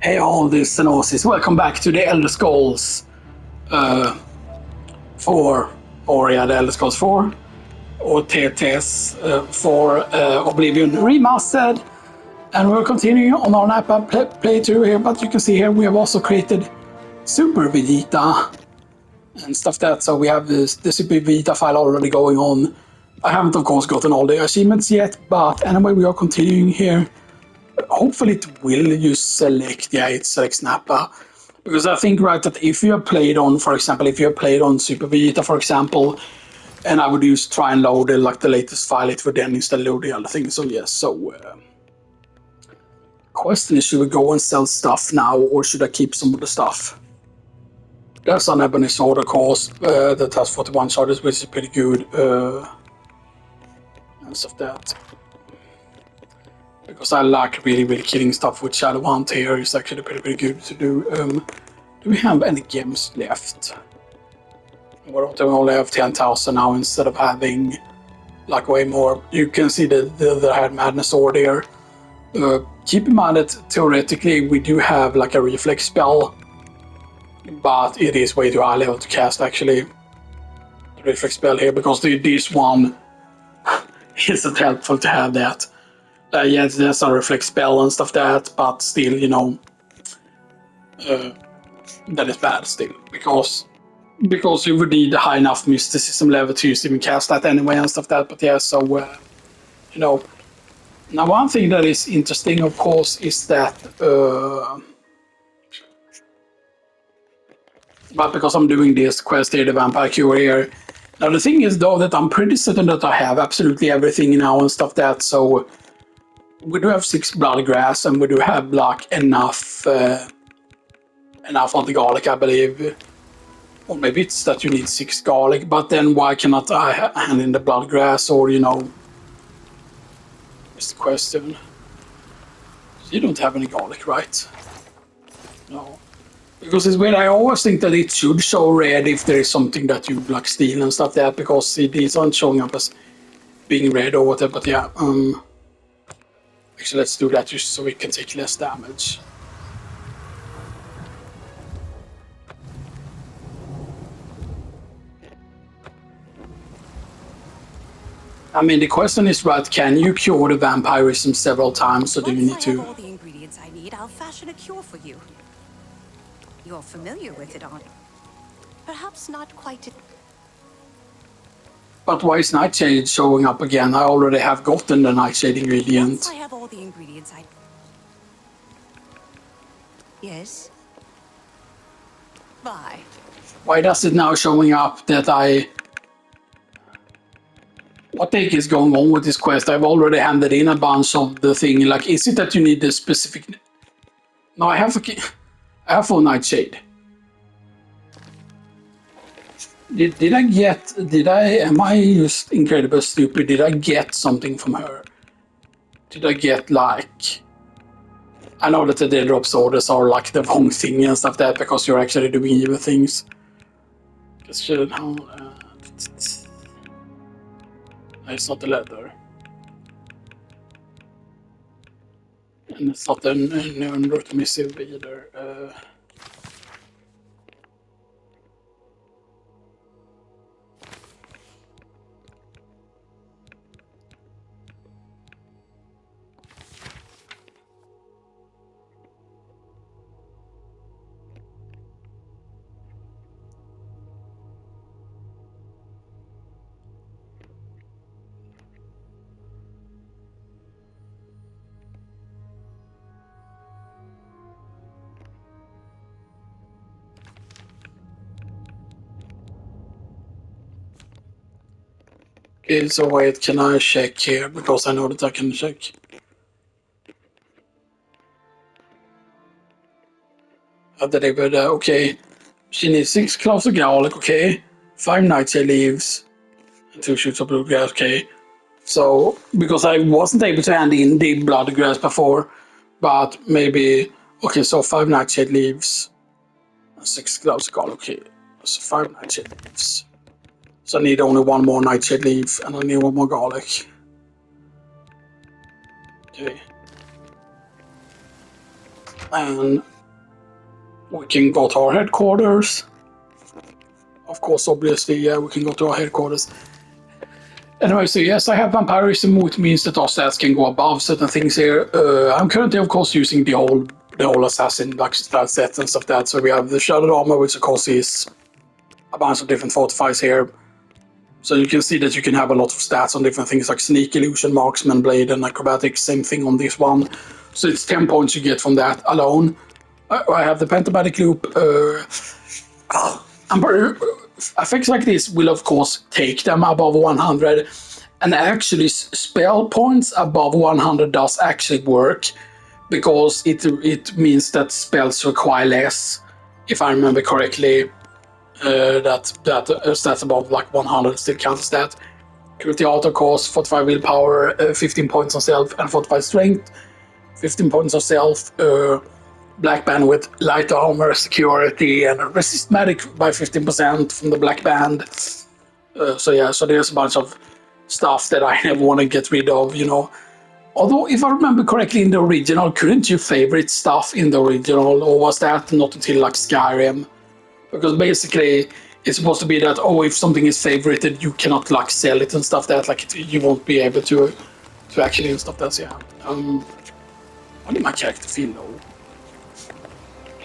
Hey all, this is Synosis. Welcome back to the Elder Scrolls 4, or yeah, the Elder Scrolls 4, or TTS 4 Oblivion Remastered. And we're continuing on our Nappa playthrough here, but you can see here we have also created Super Vegeta and stuff that, so we have the Super Vegeta file already going on. I haven't of course gotten all the achievements yet, but anyway we are continuing here. Hopefully it will just select, yeah, it selects Nappa. Because I think, right, that if you have played on, for example, if you have played on Super Vegeta, for example, and I would just try and load like the latest file, it would then instead load the other thing. So yes, question is, should we go and sell stuff now, or should I keep some of the stuff? There's an ebony sword, of course, that has 41 charges, which is pretty good, and stuff that. Because I like really killing stuff with Shadow Hunt here, it's actually pretty good to do. Do we have any gems left? We only have 10,000 now instead of having like way more. You can see the Head Madness sword here. Keep in mind that theoretically we do have like a reflex spell, but it is way too high level to cast actually. The reflex spell here, because this one isn't helpful to have that. Yes, there's a reflex spell and stuff that, but still, you know, that is bad still, because you would need a high enough mysticism level to even cast that anyway and stuff that. But yeah, so you know. Now, one thing that is interesting, of course, is that, but because I'm doing this quest here, the Vampire Cure here. Now, the thing is, though, that I'm pretty certain that I have absolutely everything now and stuff that, so we do have 6 blood grass, and we do have, like, enough on the garlic, I believe. Or maybe it's that you need 6 garlic, but then why cannot I hand in the blood grass, or, you know, is the question. You don't have any garlic, right? No. Because it's weird, I always think that it should show red if there is something that you like steal and stuff like that, because these aren't showing up as being red or whatever, but yeah, actually let's do that just so we can take less damage. I mean, the question is, right, can you cure the vampirism several times, or do you need to? Once I have all the ingredients I need, I'll fashion a cure for you. You're familiar with it, aren't you? Perhaps not quite. But why is Nightshade showing up again? I already have gotten the Nightshade ingredient. Once I have all the ingredients I... Yes? Bye. Why does it now showing up that I... What the heck is going on with this quest? I've already handed in a bunch of the thing. Like, is it that you need the specific... No, I have full Nightshade. Am I just incredibly stupid? Did I get something from her? Did I get, like... I know that the dead drops orders are like the wrong thing and stuff like that, because you're actually doing evil things. It's not the leather. And it's not the non-missive either. Okay, so wait, can I check here? Because I know that I can check. Okay. She needs 6 cloves of garlic, okay. 5 nightshade leaves. And 2 shoots of bluegrass, okay. So, because I wasn't able to hand in the blood grass before, but maybe... Okay, so 5 nightshade leaves. 6 cloves of garlic, okay. So 5 nightshade leaves. So I need only 1 more nightshade leaf, and I need 1 more garlic. Okay. And we can go to our headquarters. Of course, obviously, yeah, we can go to our headquarters. Anyway, so yes, I have vampirism, which means that our stats can go above certain things here. I'm currently, of course, using the whole assassin like stat set and stuff like that. So we have the shattered armor, which of course is a bunch of different fortifiers here. So you can see that you can have a lot of stats on different things like sneak, illusion, marksman, blade, and acrobatics. Same thing on this one. So it's 10 points you get from that alone. I have the pentabatic loop. Effects like this will of course take them above 100, and actually spell points above 100 does actually work because it means that spells require less. If I remember correctly, that stats above like 100 still counts that. Cruelty auto cost 45 willpower, 15 points on self, and 45 strength, 15 points on self. Black band with light armor, security, and resist magic by 15% from the black band. So yeah, so there's a bunch of stuff that I never want to get rid of, you know. Although, if I remember correctly, in the original, couldn't you favorite stuff in the original, or was that not until like Skyrim? Because basically, it's supposed to be that, oh, if something is favorited, you cannot like sell it and stuff that like you won't be able to actually and stuff that's yeah. Why did my character feel low?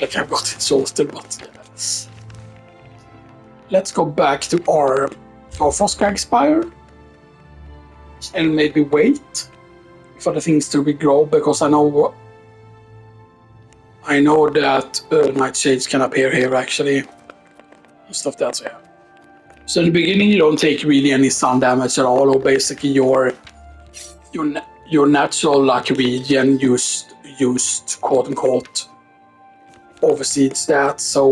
Like I've got exhausted, but yeah. Let's go back to our Frostcrag Spire and maybe wait for the things to regrow, because I know that nightshades can appear here actually. Stuff that's yeah. So in the beginning you don't take really any sun damage at all, or basically your natural like region used quote unquote oversees that. So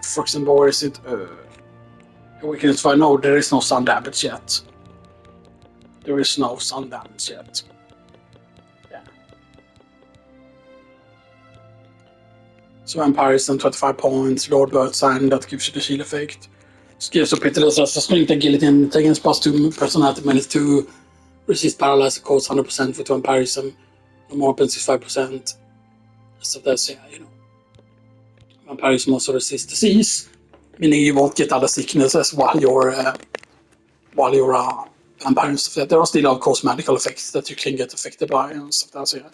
for example, where is it? We can find no, there is no sun damage yet. There is no sun damage yet. Yeah. So Vampirism 25 points, Lord Birthsigns, that gives you the shield effect. Skills of Pitiless as a strength, agility, and intelligence +2, personality -2, resist paralysis costs 100% with Vampirism, no more than 65%. So that's yeah, you know. Vampirism also resists disease, meaning you won't get other sicknesses while you're vampire and stuff. There are still of course medical effects that you can get affected by and stuff. That's yeah.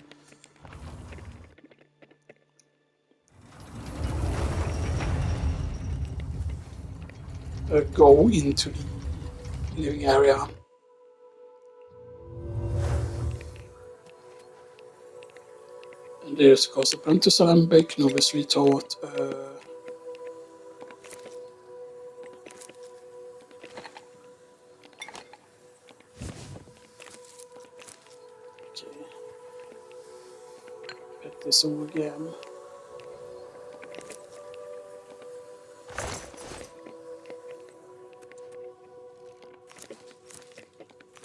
Go into the living area. And there's of course Apprentice Alembic, Novice Retort. Okay. Get this over again.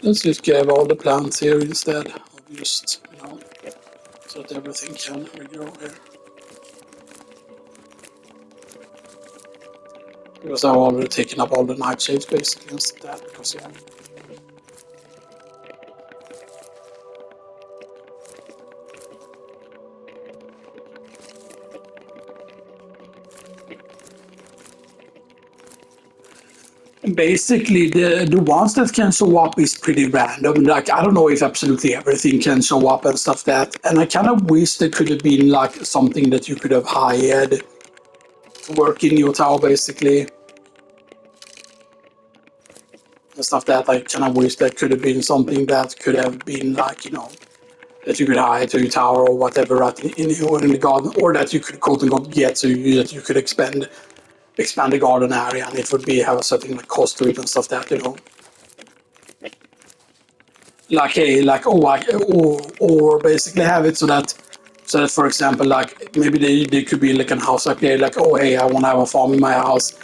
Let's just grab all the plants here instead of just, you know, so that everything can regrow here. Because I've already taken up all the nightshades basically and stuff that, because yeah. Basically, the ones that can show up is pretty random. Like, I don't know if absolutely everything can show up and stuff that. And I kind of wish there could have been like something that you could have hired to work in your tower, basically. And stuff that I kind of wish there could have been something that could have been like, you know, that you could hire to your tower or whatever, right, in the garden, or that you could quote unquote get so that you could expand the garden area, and it would be have a certain like cost to it and stuff that, you know. Like hey, like or basically have it so that for example, like maybe they could be like a house like there, like oh hey, I want to have a farm in my house,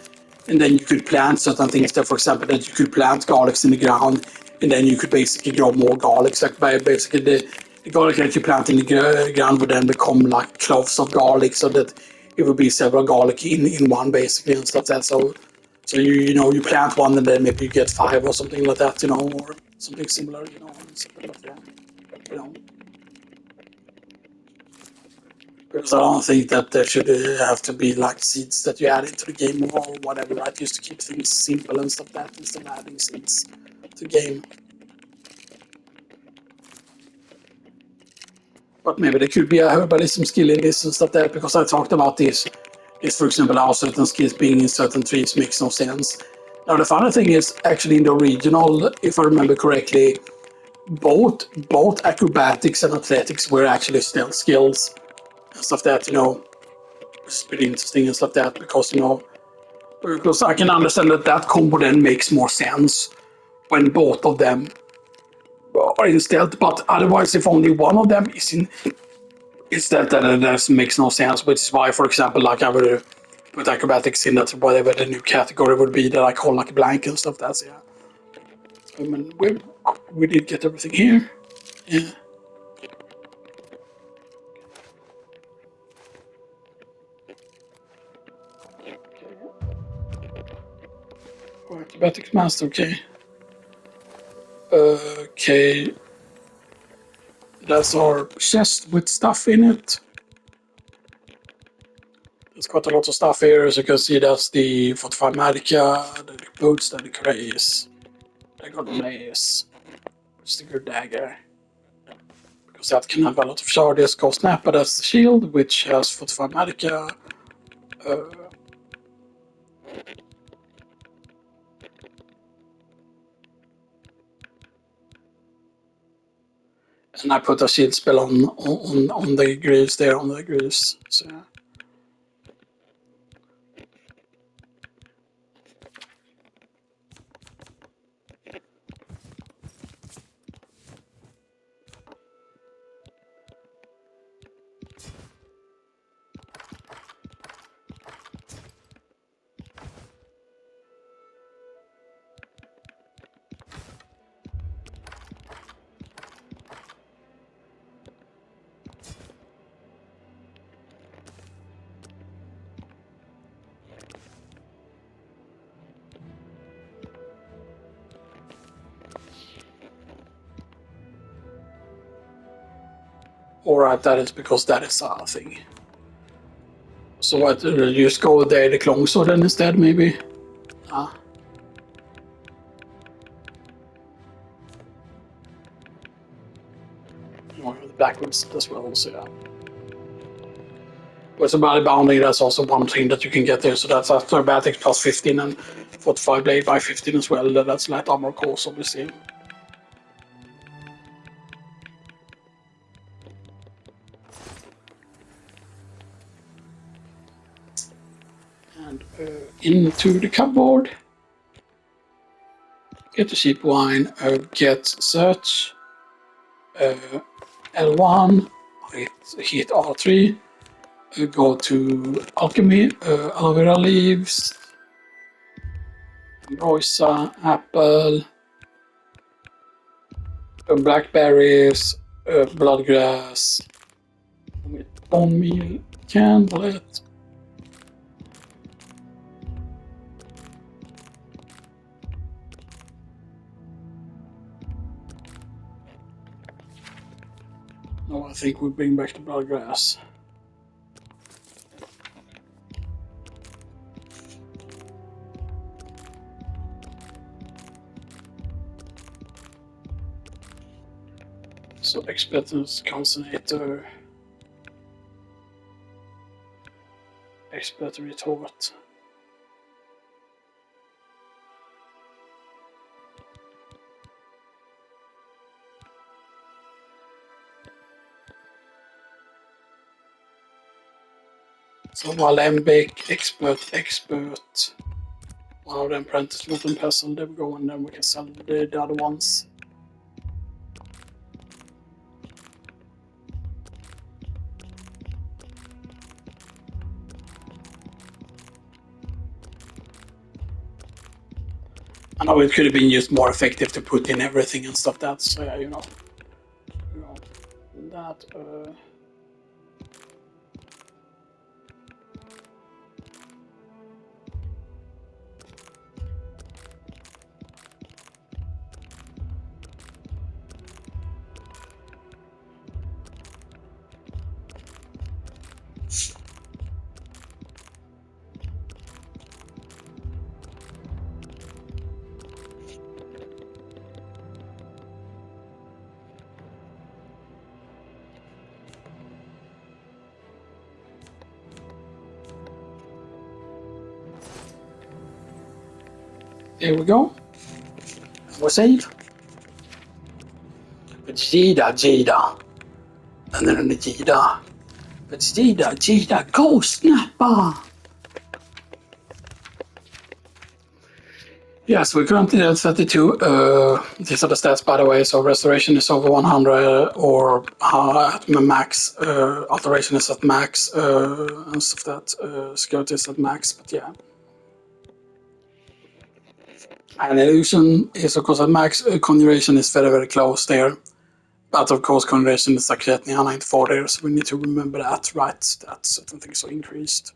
and then you could plant certain things there. For example, that you could plant garlics in the ground, and then you could basically grow more garlics. Like by basically the garlic that you plant in the ground would then become like cloves of garlic, so that it would be several garlic in one basically and stuff that. So you know you plant one and then maybe you get 5 or something like that, you know, or something similar, you know, and stuff like that, you know. Because I don't think that there should have to be like seeds that you add into the game or whatever, right? Just to keep things simple and stuff that instead of adding seeds to the game. But maybe there could be a herbalism skill in this and stuff that, because I talked about this. Is, for example, how certain skills being in certain trees makes no sense. Now, the funny thing is, actually, in the original, if I remember correctly, both acrobatics and athletics were actually stealth skills and stuff that, which is pretty interesting and stuff that, because I can understand that combo then makes more sense when both of them are in stealth, but otherwise, if only one of them is in stealth, that makes no sense, which is why, for example, like I would put acrobatics in that whatever the new category would be that I call like blank and stuff. That's yeah. I mean, we did get everything here. Yeah. Acrobatics master. Okay. Okay. That's our chest with stuff in it. There's quite a lot of stuff here, as you can see. That's the 45 Magica, the boots, the Grace. I got Mace, which is the good dagger. Because that can have a lot of charges. Cost Nappa, that's the shield, which has 45 Magica. And I put a shield spell on the greaves there, on the greaves. So yeah. Alright, that is because that is our thing. So what, just go with the Daedric Longsword then instead, maybe? Ah. Or the backwards as well, so yeah. With the body bounding, that's also one thing that you can get there, so that's acrobatics plus 15 and 45 blade by 15 as well. That's light armor course, obviously. And into the cupboard. Get the cheap wine, get search, L1, hit R3, go to alchemy, aloe vera leaves, ambrosia, apple, blackberries, bloodgrass, bone meal, candlet. No, I think we bring back the bloodgrass. So expectance concentrator, expiratory torch. So Alembic, expert. One of them apprentice and pestle, they go and then we can sell the other ones. I know it could have been used more effective to put in everything and stuff that, so yeah, that. There we go. We save. Vegeta. And then Vegeta. Vegeta, go Nappa! Yes, we're currently at 32. These are the stats, by the way. So restoration is over 100, or at max. Alteration is at max, and stuff that. Security is at max, but yeah. And illusion is of course at max. Conjuration is very, very close there. But of course, conjuration is like at 94 there, so we need to remember that, right? That certain things are increased.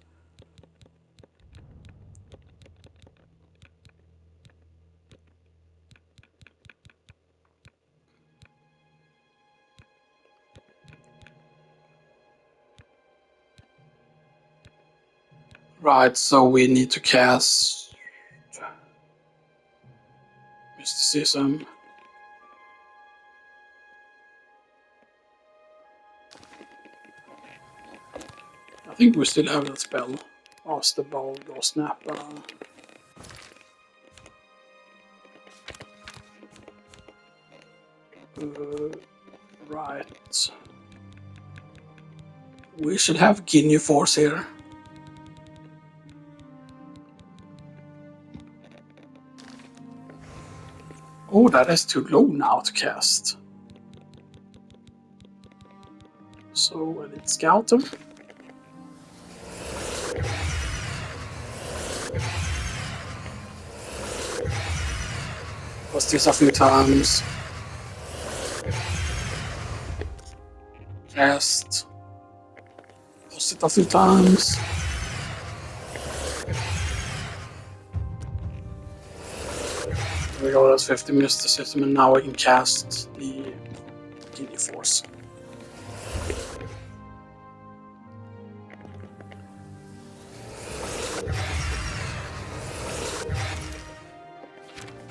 Right, so we need to cast mysticism. I think we still have that spell. Master Bold or Nappa. Right. We should have Ginyu Force here. Oh, that is too low now to cast. So Elite Scouter. Was this a few times. Cast. Was it a few times. We got us 50 mysticism, and now I can cast the Ginyu Force.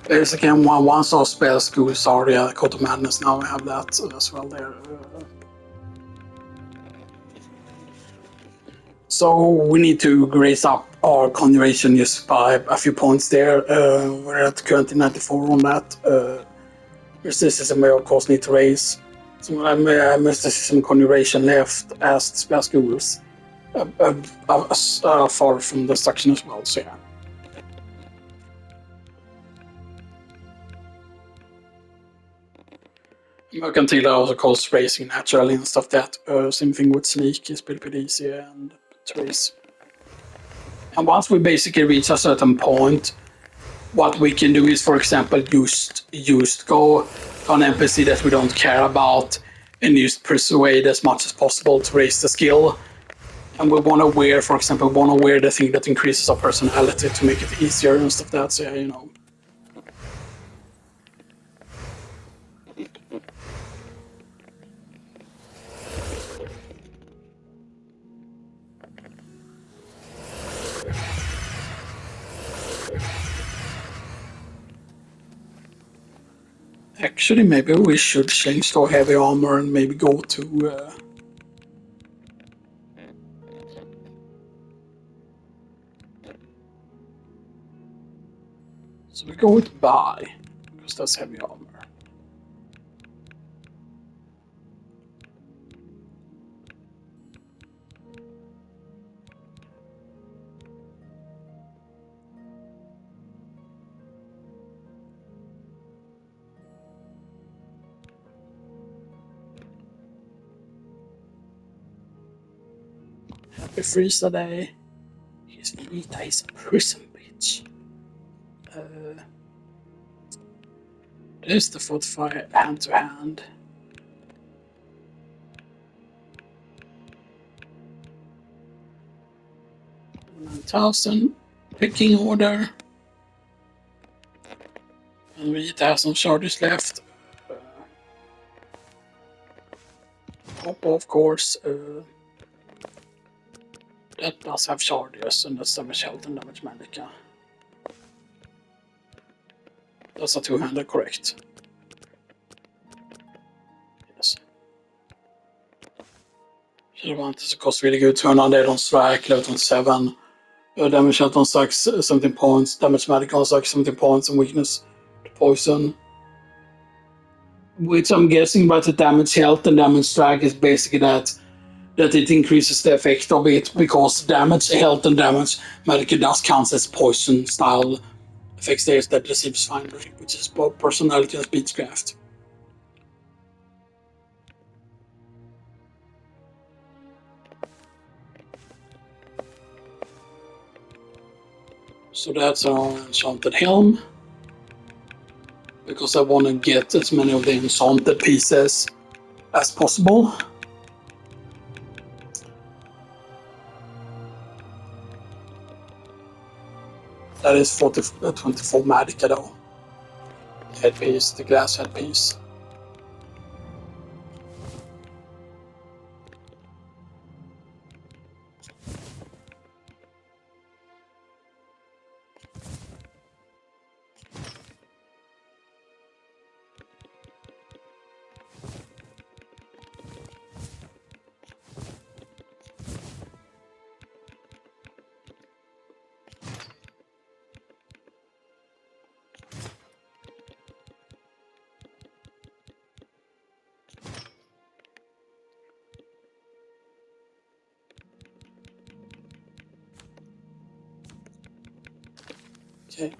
Basically, one star spell school. Sorry, Code of Madness. Now we have that as well there. So we need to raise up our conjuration just by a few points there. We're at currently 94 on that. Mysticism we of course need to raise. So I have mysticism conjuration left as spell schools. Far from destruction as well, so yeah. Mercantile also calls racing naturally and stuff that. Same thing with sneak is pretty easy and trace. And once we basically reach a certain point, what we can do is, for example, just go on NPC that we don't care about and just persuade as much as possible to raise the skill. And we want to wear, for example, the thing that increases our personality to make it easier and stuff that. So yeah, you know. Actually, maybe we should change to heavy armor and maybe go to. So we go with buy, because that's heavy armor. Happy Freeza Day. His Vita is a prison bitch. There's the fortify hand to hand. 9,000 picking order. And we have some charges left. Hoppa, of course. That does have charges, and that's damage health and damage magic. Yeah. That's a two-hander, correct? Yes. Advantage cost really good. 200 on strike, level 27. Damage health on strike 17 points, damage magic on strike 17 points, and weakness to poison. Which I'm guessing by the damage health and damage strike is basically that it increases the effect of it, because damage health and damage magic does count as poison style effects there that receives finder, which is both personality and speedcraft. So that's our enchanted helm, because I want to get as many of the enchanted pieces as possible. That is 24 magica though. The headpiece, the glass headpiece. Okay.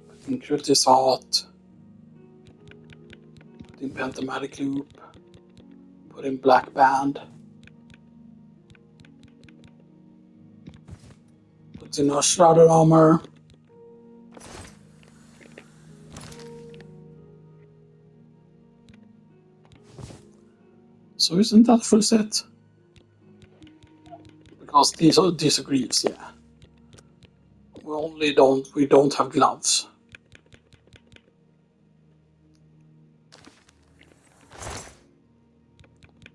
Put in Cruelty's Heart. Put in Pentamatic Loop. Put in Black Band. Put in a Shrouded Armor. So isn't that full set? Because these are greaves, yeah. We don't have gloves.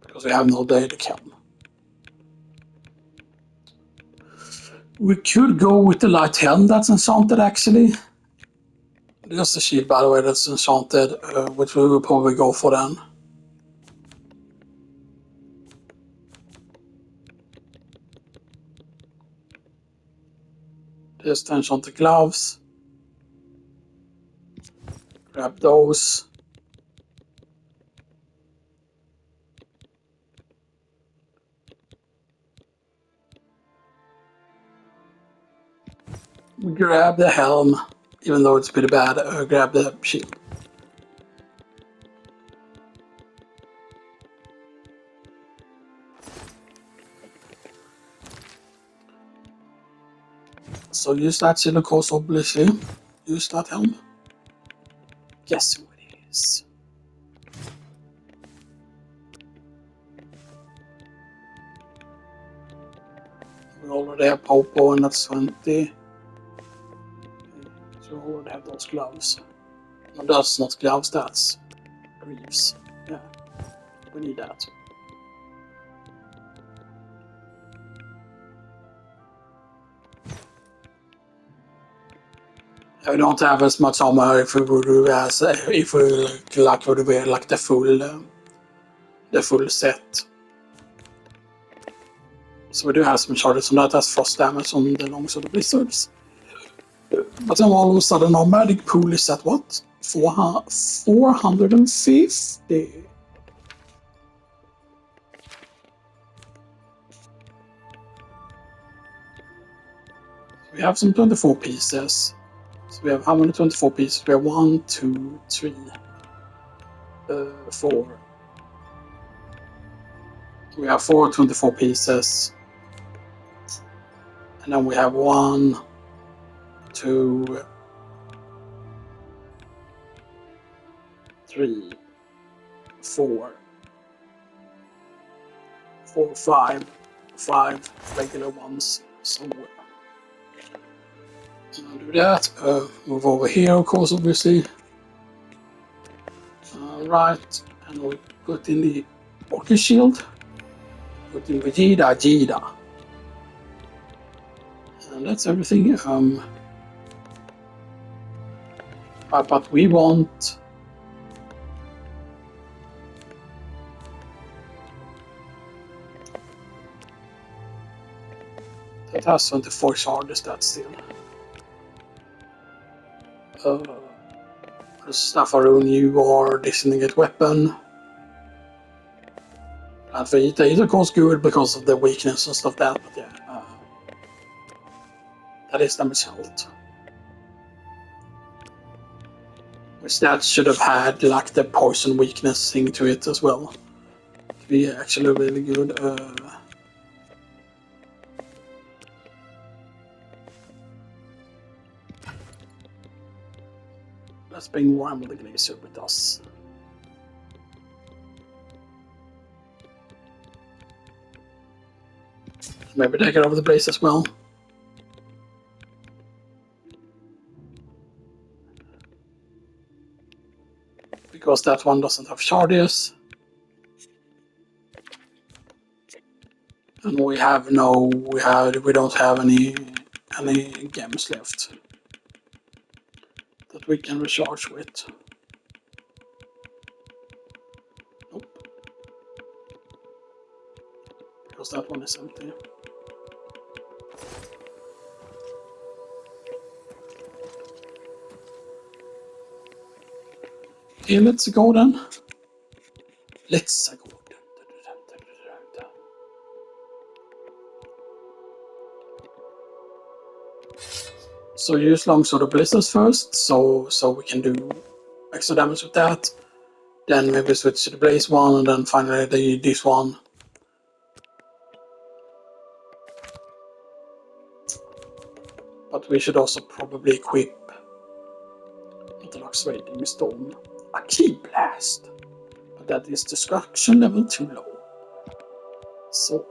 Because we have no data cam. We could go with the light helm that's enchanted actually. There's the shield by the way that's enchanted, which we will probably go for then. There's the enchanted gloves. Grab those. Grab the helm, even though it's pretty bad. Grab the shield. So use that shield, of course, obviously. Use that helm. Guess who it is? We already have Popo, and that's 20. So we already have those gloves. No, that's not gloves, that's greaves. Yeah, we need that. I don't have as much armor if we would do as if we would wear like the full set. So we do have some charges on that. That's frost damage on the longsword of blizzards. But then all of a sudden our magic pool is at what? 450. We have some 24 pieces. So we have how many 24 pieces? We have 1, 2, 3, 4. We have 4 24 pieces. And then we have 1, 2, 3, 4, 5 regular ones. So I'll do that. Move over here, of course, obviously. Right, And we put in the Orchid Shield. Put in Vegeta. And that's everything. But we want... That has 24 charges, that still. Staffaroon, you are disengage weapon. And Vegeta is of course good because of the weakness and stuff that, but yeah. That is damage health. Which that should have had like the poison weakness thing to it as well. To be actually really good. Let's bring Warhammer the Glacier with us. Maybe take it over the base as well. Because that one doesn't have charges. And we don't have any gems left that we can recharge with. Nope. Because that one is empty. Okay, let's go then. Let's go. So use Longsword of Blizzards first, so we can do extra damage with that. Then maybe switch to the Blaze one, and then finally this one. But we should also probably equip the Lux Raging Storm a Key Blast. But that is destruction level too low. So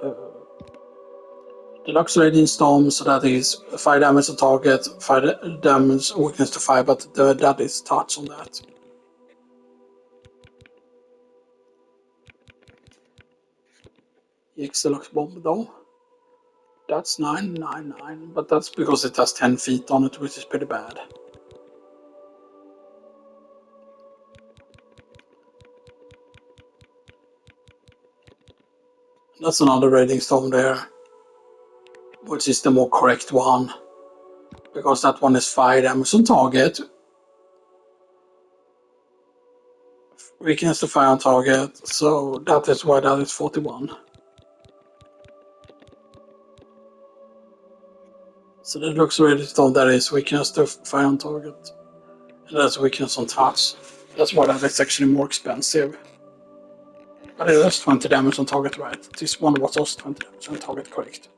Deluxe Radiant Storm, so that is 5 damage to target, 5 damage weakness to fire, but that is touch on that. EX Deluxe Bomb though. That's 999, but that's because it has 10 feet on it, which is pretty bad. That's another Radiant Storm there, which is the more correct one, because that one is 5 damage on target. Weakness to fire on target, so that is why that is 41. So that looks really strong, that is weakness to fire on target. And that's weakness on touch. That's why that is actually more expensive. But it does 20 damage on target, right? This one was also 20 damage on target, correct?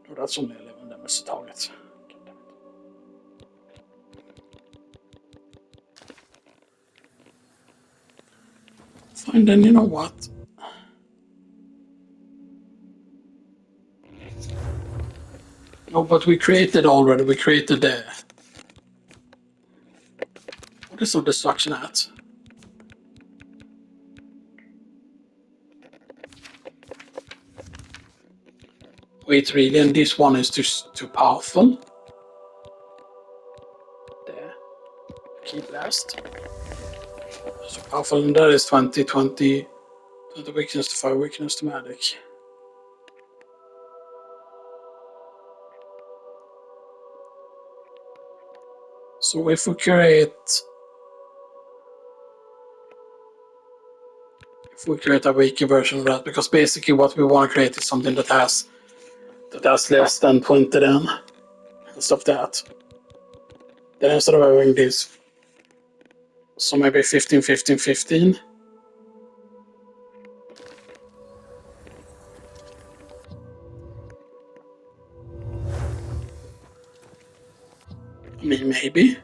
No, that's only 11 damage to target. Fine, then you know what? No, but we created already. We created the... What is our destruction at? Wait, really? And this one is too powerful? There. Key Blast. So powerful, and that is 20 weakness to fire, weakness to magic. So if we create a weaker version of that, because basically what we want to create is something that has less than 20 then, and stuff that. Then instead of having this, so maybe 15, 15, 15. I mean, maybe.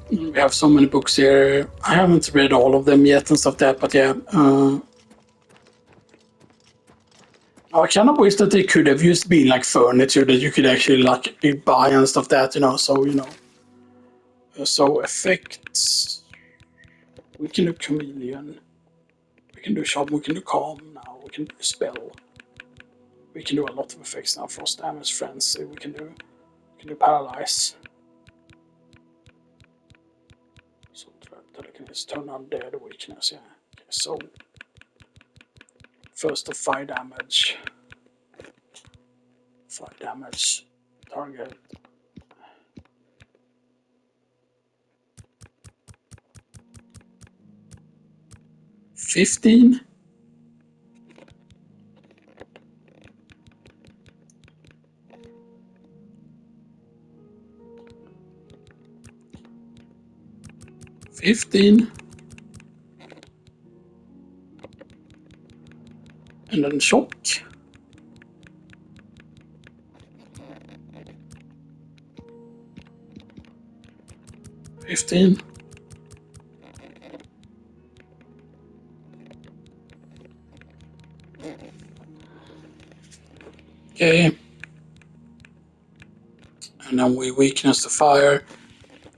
We have so many books here. I haven't read all of them yet and stuff that, but yeah. I kind of wish that they could have just been like furniture that you could actually like buy and stuff that, so So effects, we can do chameleon, we can do sharp, we can do calm now, we can do spell. We can do a lot of effects now. Frost damage, frenzy, we can do paralyze. So telekinesis, turn undead, weakness, yeah. Okay, so first the fire damage. Fire damage, target. $15. 15. And then shock. 15. Okay. And then we weakness the fire.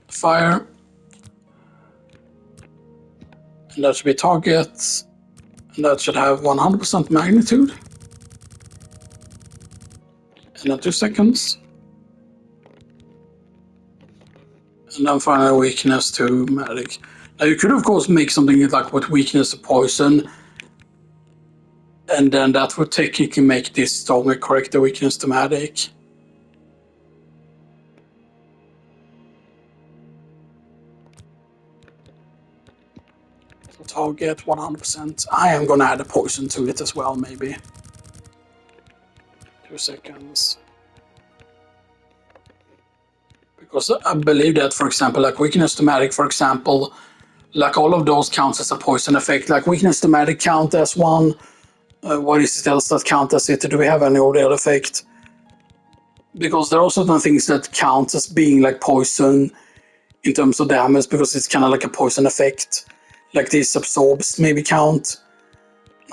Fire. And that should be target. And that should have 100% magnitude. And then 2 seconds. And then finally weakness to magic. Now you could of course make something like with weakness to poison. And then that would technically make this stronger, correct the weakness to magic. So target 100%. I am gonna add a poison to it as well, maybe. 2 seconds. Because I believe that, for example, like weakness to magic, for example, like all of those counts as a poison effect. Like weakness to magic count as one. What is it else that count as it? Do we have any other effect? Because there are certain things that count as being like poison in terms of damage, because it's kind of like a poison effect. Like this absorbs maybe count.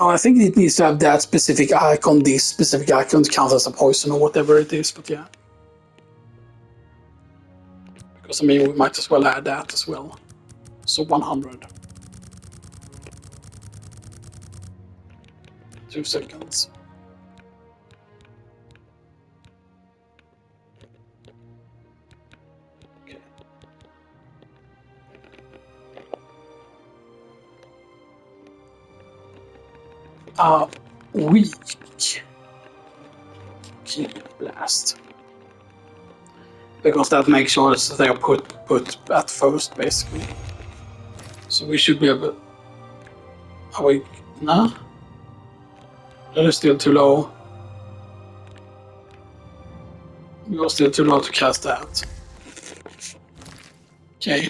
No, I think it needs to have that specific icon, this specific icon counts as a poison or whatever it is, but yeah. Because I mean, we might as well add that as well. So 100. 2 seconds. Okay. Weak. Key blast. Because that makes sure that they are put at first, basically. So we should be able. Are we? No? That is still too low. We are still too low to cast that. Okay.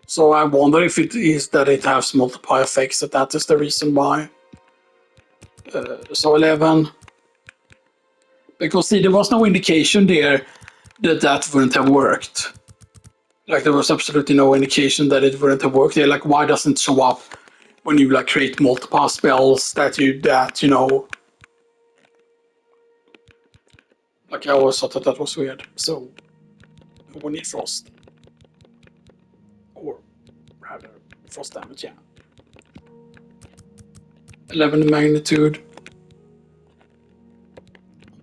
So I wonder if it is that it has multiple effects, that is the reason why. So 11. Because see, there was no indication there that that wouldn't have worked. Like there was absolutely no indication that it wouldn't have worked there. Like why doesn't it show up when you like create multiple spells that you know. Like I always thought that was weird. So we need frost. Or rather frost damage, yeah. 11 magnitude.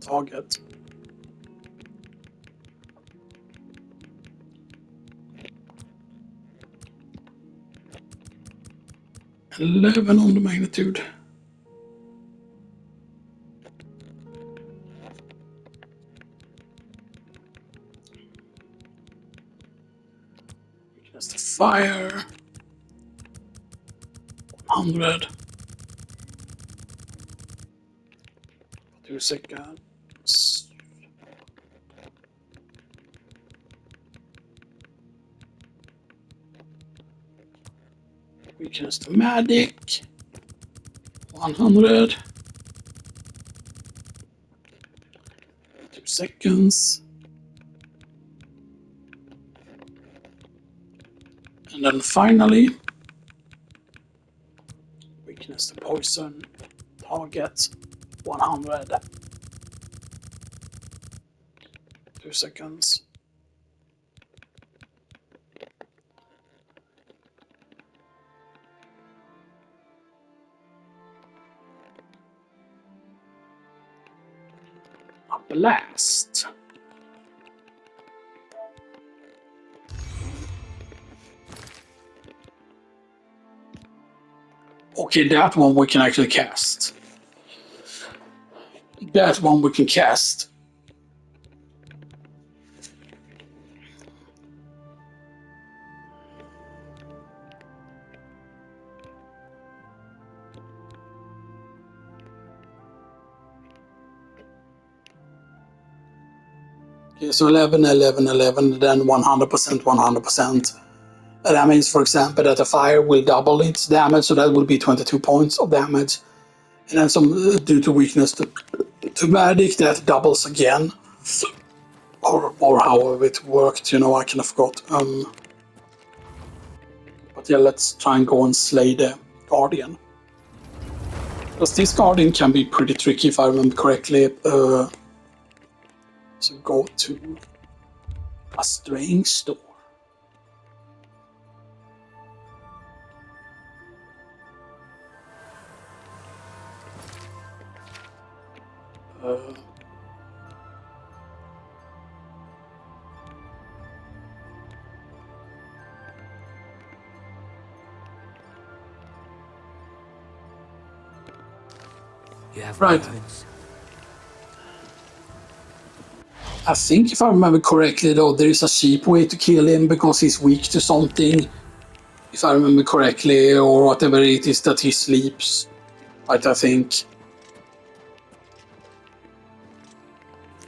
Target. 11 on the magnitude. Weakness to fire. 100. 2 seconds. Weakness to magic. 100. 2 seconds. And then finally, weakness to poison. Target 100. 2 seconds. A blast. Okay, that one we can actually cast. That one we can cast. Okay, so 11, 11, 11, then 100%, 100%. That means, for example, that the fire will double its damage, so that will be 22 points of damage. And then some, due to weakness to magic, that doubles again. Or however it worked, you know, I kind of forgot. But yeah, let's try and go and slay the Guardian. Because this Guardian can be pretty tricky if I remember correctly. So go to a strange store. You have Right. weapons. I think if I remember correctly though, there is a cheap way to kill him because he's weak to something. If I remember correctly, or whatever it is that he sleeps. Right, I think.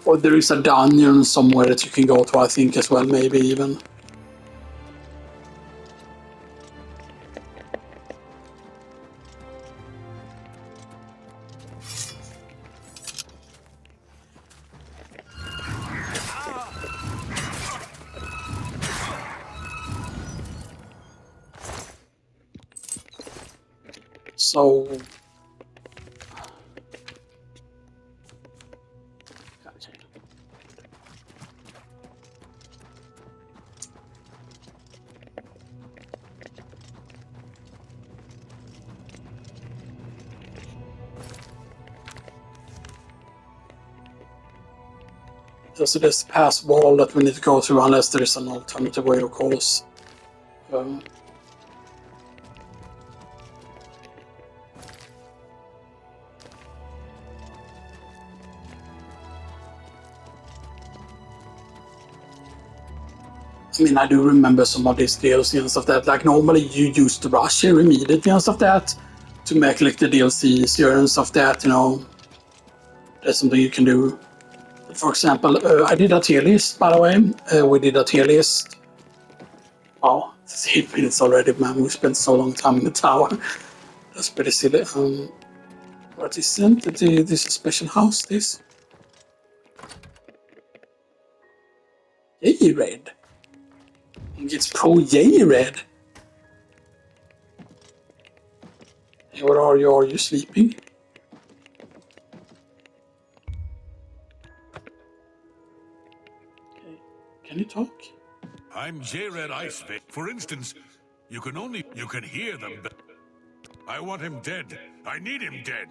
Or there is a dungeon somewhere that you can go to, I think, as well, maybe even. So... Okay. So there's the pass wall that we need to go through unless there is an alternative way, of course. I mean, I do remember some of these DLC and stuff that, like, normally you used to rush here immediately and stuff that to make, like, the DLC easier and stuff that, you know, that's something you can do. For example, I did a tier list, by the way. We did a tier list. Wow, it's 8 minutes already, man. We spent so long time in the tower. That's pretty silly. What is it? This is a special house, this? Yay, red. It's pro yay, red. Hey, where are you? Are you sleeping? Okay. Can you talk? I'm J-Red Icefish. For instance, you can hear them. I want him dead. I need him dead.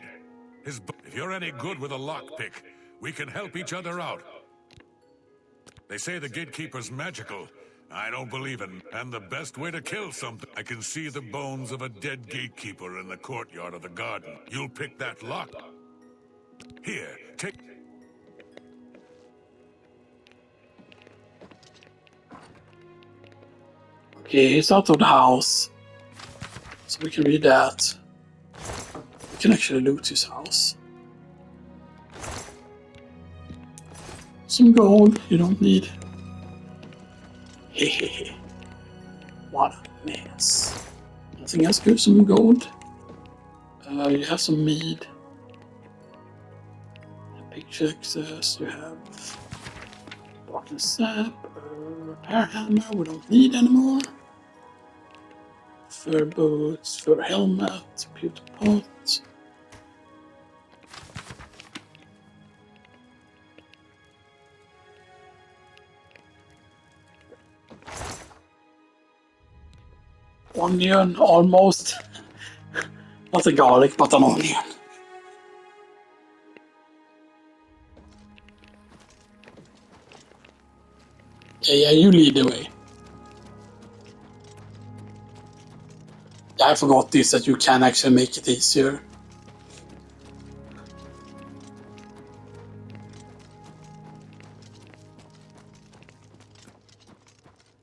If you're any good with a lockpick, we can help each other out. They say the gatekeeper's magical. I don't believe it. And the best way to kill something, I can see the bones of a dead gatekeeper in the courtyard of the garden. You'll pick that lock. Here, take... Okay, he's out of the house. So we can read that. We can actually loot his house. Some gold you don't need. Hehehe. What a mess. Nothing else good? Some gold? You have some mead. Picture access, you have Barton Sap, repair hammer, we don't need anymore. Fur boots, fur helmet, pewter pot. Onion, almost. Not a garlic, but an onion. Yeah, you lead the way. Yeah, I forgot this, that you can actually make it easier.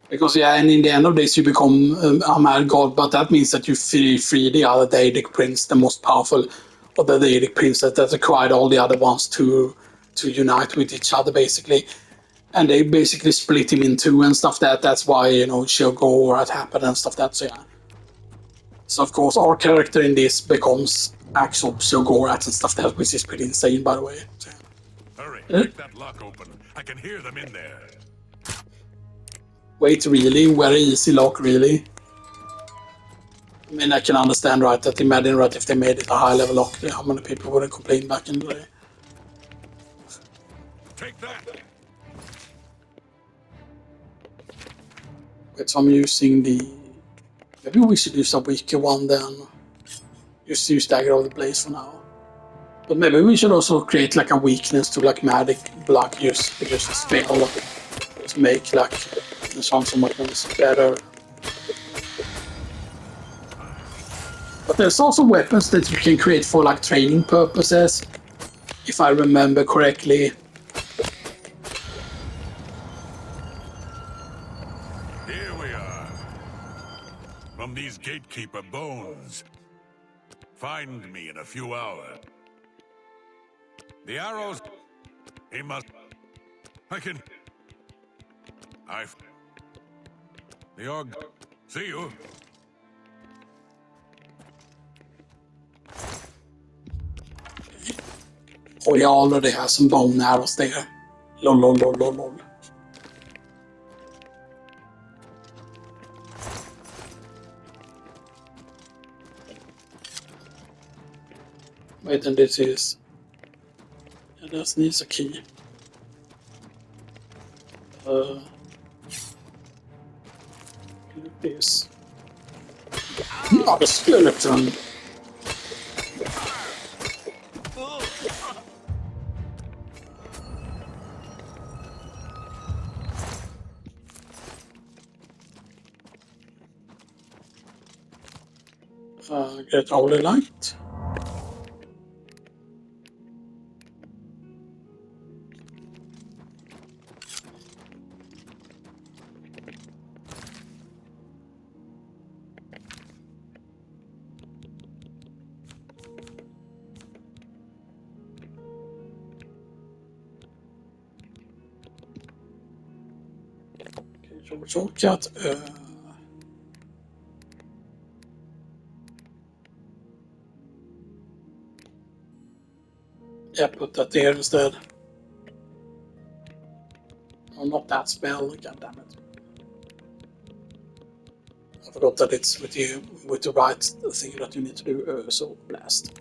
Because yeah, and in the end of this you become a mad god, but that means that you free the other Daedic prince, the most powerful of the Daedic princes that required all the other ones to unite with each other basically. And they basically split him in two and stuff that's why, you know, Shogor had happened and stuff that, so yeah. So of course our character in this becomes actual Shogorat and stuff that, which is pretty insane by the way. So, yeah. Hurry, break that lock open. I can hear them in there. Wait, really? Very easy lock, really? I mean, I can understand, right, that imagine, right, if they made it a high-level lock, how many people would have complained back in the day? Take that! Wait, so I'm using the... Maybe we should use a weaker one then. Just use Dagger of the Blaze for now. But maybe we should also create, like, a weakness to, like, Magic Block use, because a spell to make, like, the Songs of Weapons better. But there's also weapons that you can create for, like, training purposes, if I remember correctly. Here we are. From these gatekeeper bones. Find me in a few hours. The arrows... He must... I can... The org... See you. Oh, you already have some bone arrows there. Lol, lol, lol, lol, lol. Wait, and this is... Yeah, this needs a key. This. Not a skeleton! Get holy light. Okay, shortcut. Yeah, put that there instead. No, not that spell, god damn it. I forgot that it's with the right thing that you need to do, so blast.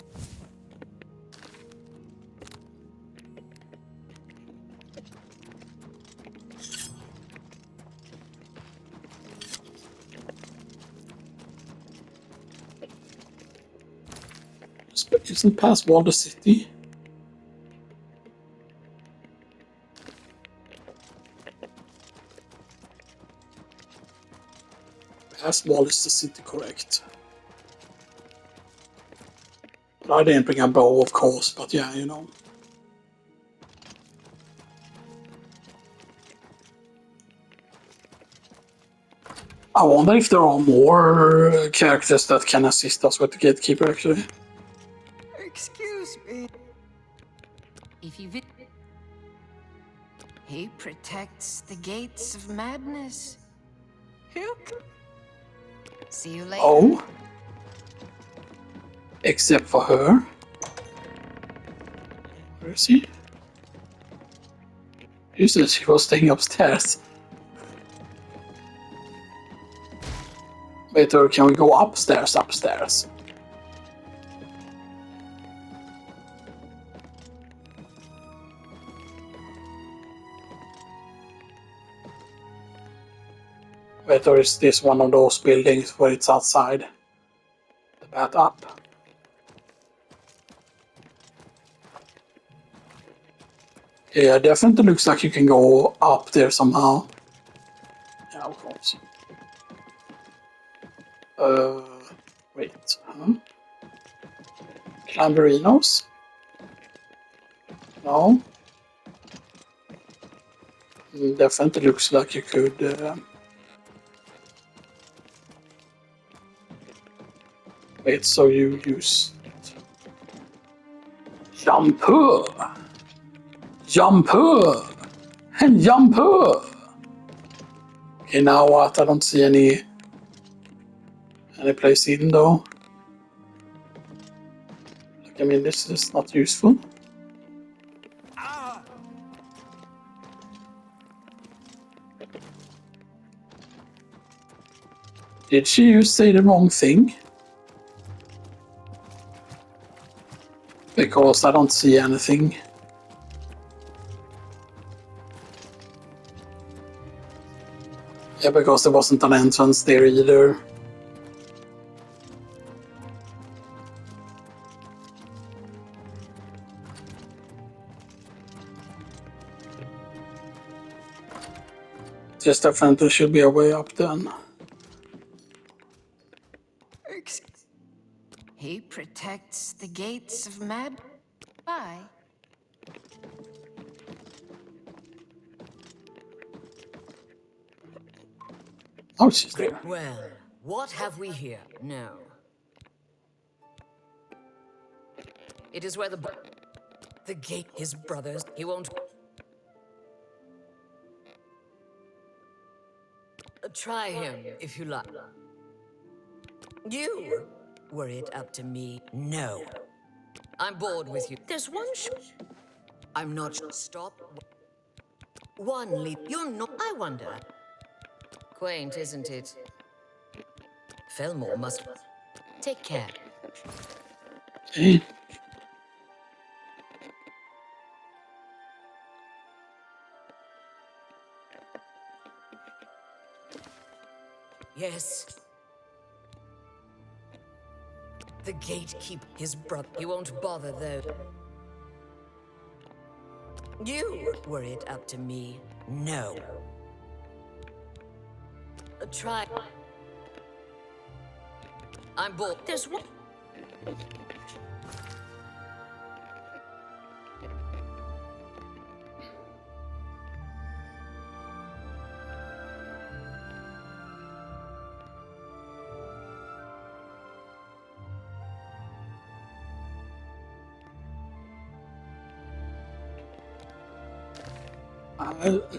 Isn't past Walder City? Past Wall is the city, correct? But I didn't bring a bow, of course, but yeah, you know. I wonder if there are more characters that can assist us with the Gatekeeper, actually. Excuse me. If you he protects the gates of madness. See you later. Oh? Except for her. Where is he? You said she was staying upstairs. Wait, or can we go upstairs? Wait, or is this one of those buildings where it's outside? The path up. Yeah, definitely looks like you can go up there somehow. Yeah, of course. Wait. Huh? Clamberinos? No. Definitely looks like you could... Wait, so you use... Jumper! Jumper! And jumper! Okay, now what? I don't see any place in though. Like, I mean, this is not useful. Did she say the wrong thing? Because I don't see anything. Yeah, because there wasn't an entrance there either. Just definitely should be a way up then. He protects the gates of mad. Bye. Oh, she's there. Well, what have we here? No. It is where the gate, his brothers, he won't... Try him, if you like. You? Were it up to me, no. I'm bored with you. There's one I'm not stop. One leap. You're not... I wonder. Quaint, isn't it? Fillmore must... Take care. Okay. Yes. The gatekeep, his brother. He won't bother, though. You? Were it up to me, no. Try. I'm bored. There's one.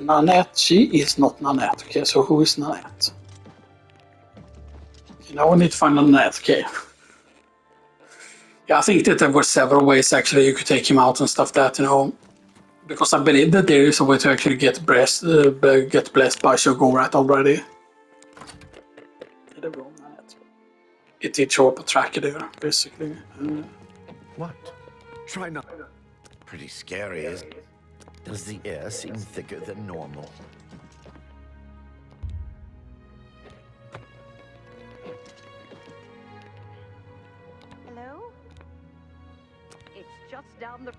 Nanette, she is not Nanette. Okay, so who is Nanette? Okay, now we need to find Nanette. Okay. Yeah, I think that there were several ways actually you could take him out and stuff that, you know. Because I believe that there is a way to actually get blessed by Shogun already. It did show up a tracker there, basically. What? Try not. Pretty scary, is it? Does the air seem thicker than normal? Hello? It's just down the...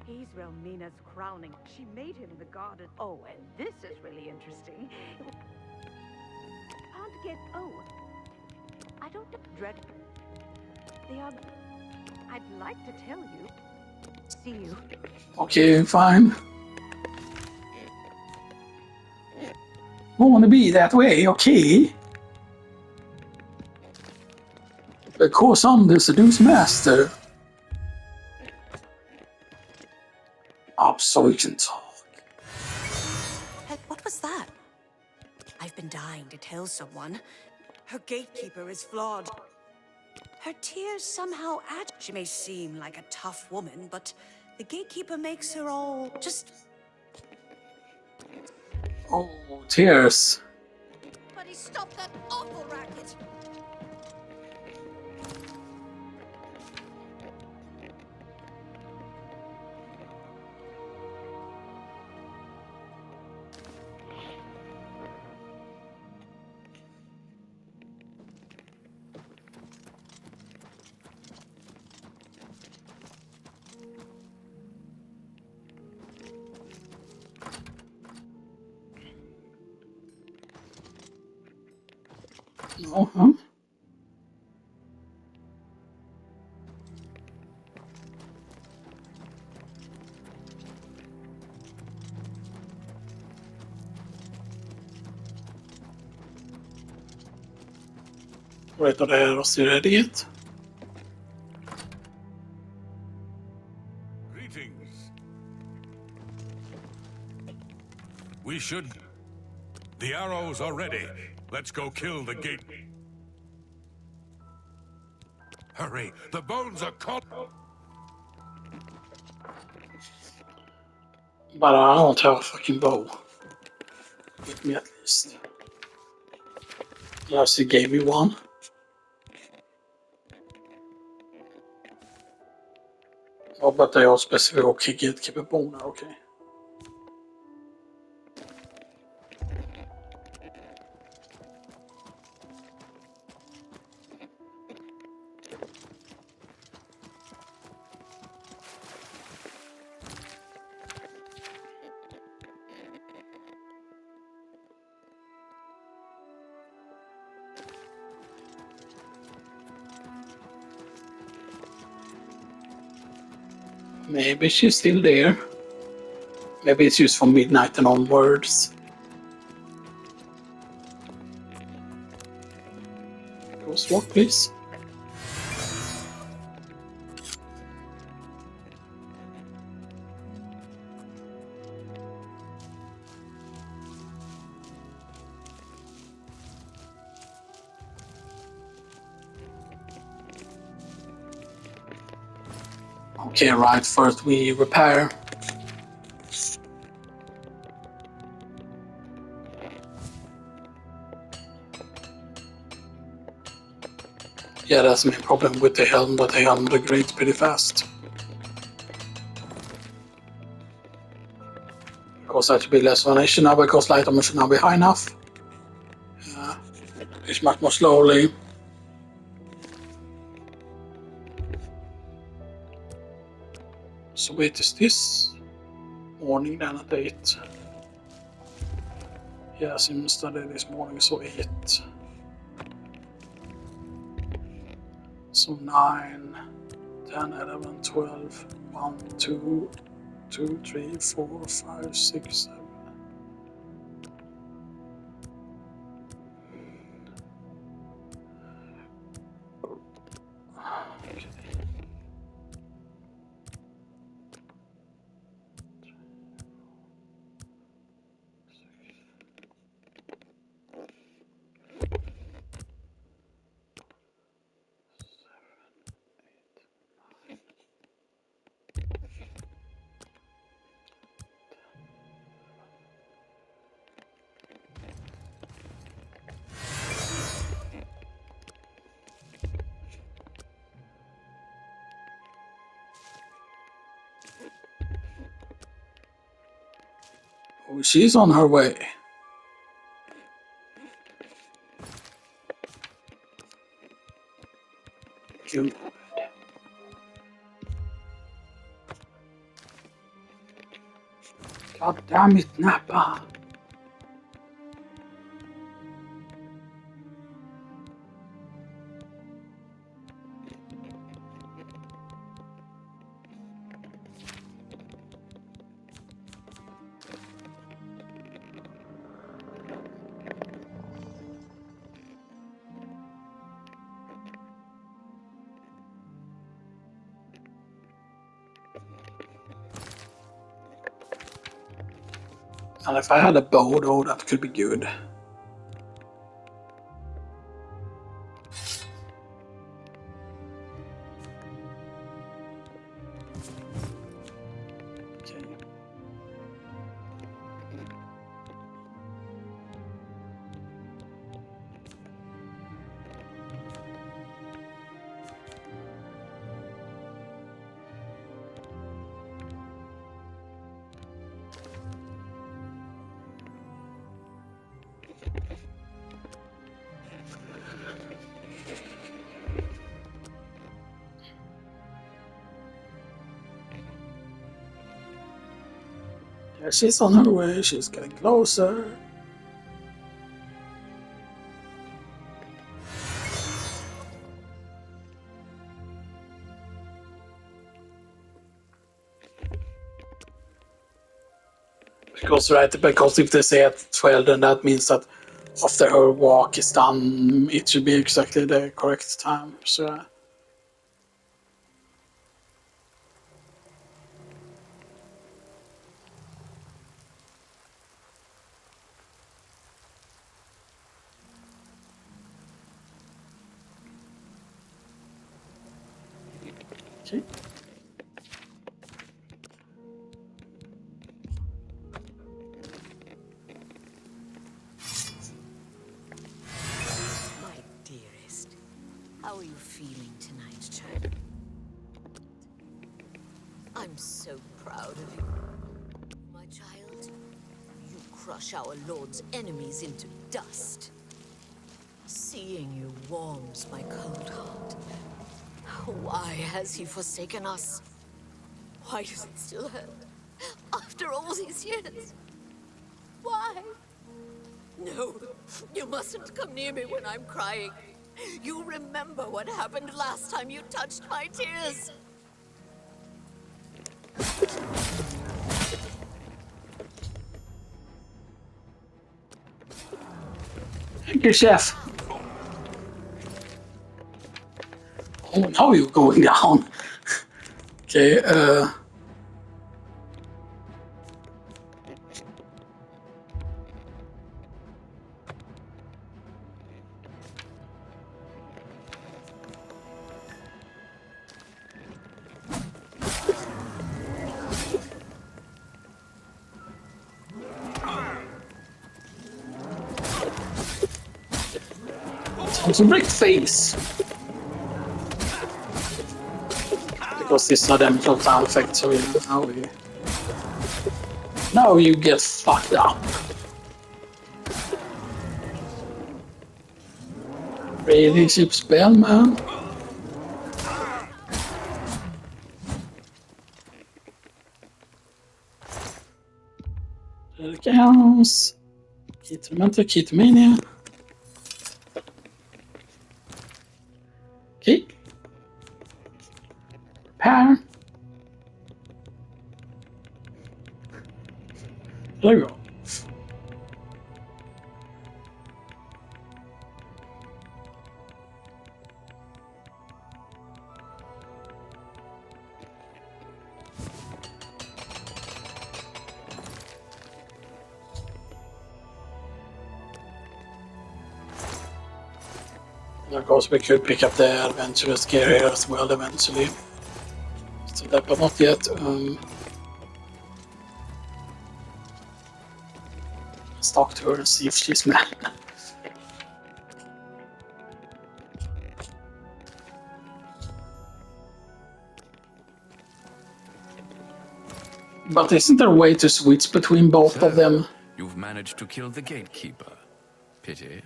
He's Relmina's crowning. She made him the garden. Oh, and this is really interesting. Can't get... Oh. I don't dread... They are... I'd like to tell you. See you. Okay, fine. Don't want to be that way, okay? Because I'm the seduced master. Up so we can talk. Hey, what was that? I've been dying to tell someone. Her gatekeeper is flawed. Her tears somehow add. She may seem like a tough woman, but the gatekeeper makes her all just... Oh, tears. Buddy, stop that awful racket! No, huh? Right, det här raseriet. Greetings. We should. The arrows are ready. Let's go kill the gate. Hurry, the bones are caught. But I don't have a fucking bow. With me at least. Unless he gave me one. Oh, but they are specific. Okay, gatekeeper boner, okay. Maybe she's still there. Maybe it's used from midnight and onwards. Ghost walk, please. Okay, right, first we repair. Yeah, that's the main problem with the helm, that the helm degrades pretty fast. Because that should be less donation now, because light armor should now be high enough. It's much more slowly. So wait, is this morning then at 8? Yeah, sim study this morning, so 8. So 9, 10, 11, 12, 1, 2, 2, 3, 4, 5, 6, 7. Okay. Oh, she's on her way. Good. God damn it, Nappa. And if I had a bow though, that could be good. Okay. Yeah, she's on her way, she's getting closer. Because right, because if they say at 12, then that means that after her walk is done, it should be exactly the correct time. So. Okay. My dearest, how are you feeling tonight, child? I'm so proud of you, my child. You crush our Lord's enemies into dust. Seeing you warms my cold heart. Why has he forsaken us? Why does it still hurt? After all these years? Why? No, you mustn't come near me when I'm crying. You remember what happened last time you touched my tears. Thank you, Chef. Oh, now you're going down. Okay, it's a brick face. Because this is not damage sound effect, so you know, now you get fucked up. Really cheap spell, man. There it goes. Kit Mania. Okay. Repair. There we go. Of course, we could pick up the adventurous gear here as well eventually. So that, but not yet. Let's talk to her and see if she's mad. But isn't there a way to switch between both of them? You've managed to kill the gatekeeper. Pity.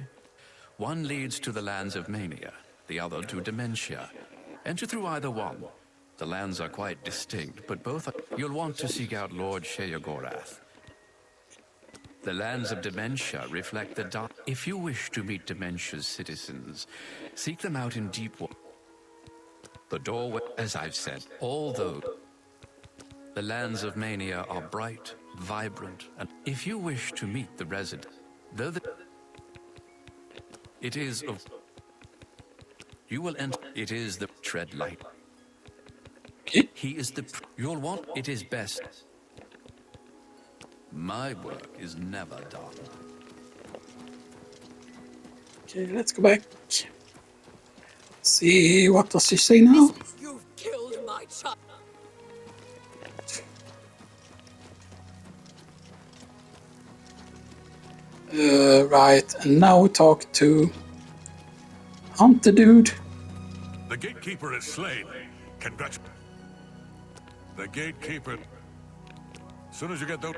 One leads to the lands of mania, the other to dementia. Enter through either one. The lands are quite distinct, but both are... You'll want to seek out Lord Sheogorath. The lands of dementia reflect the dark... If you wish to meet dementia's citizens, seek them out in deep water. The doorway, as I've said, although the lands of mania are bright, vibrant, and if you wish to meet the resident, though the... It is of... You will enter... It is the... Tread light. He is the... You'll want... It is best. My work is never done. Okay, let's go back. See, what does she say now? You've killed my child. Right, and now we talk to Hunt the dude. The gatekeeper is slain. Congratulations. The gatekeeper. As soon as you get those...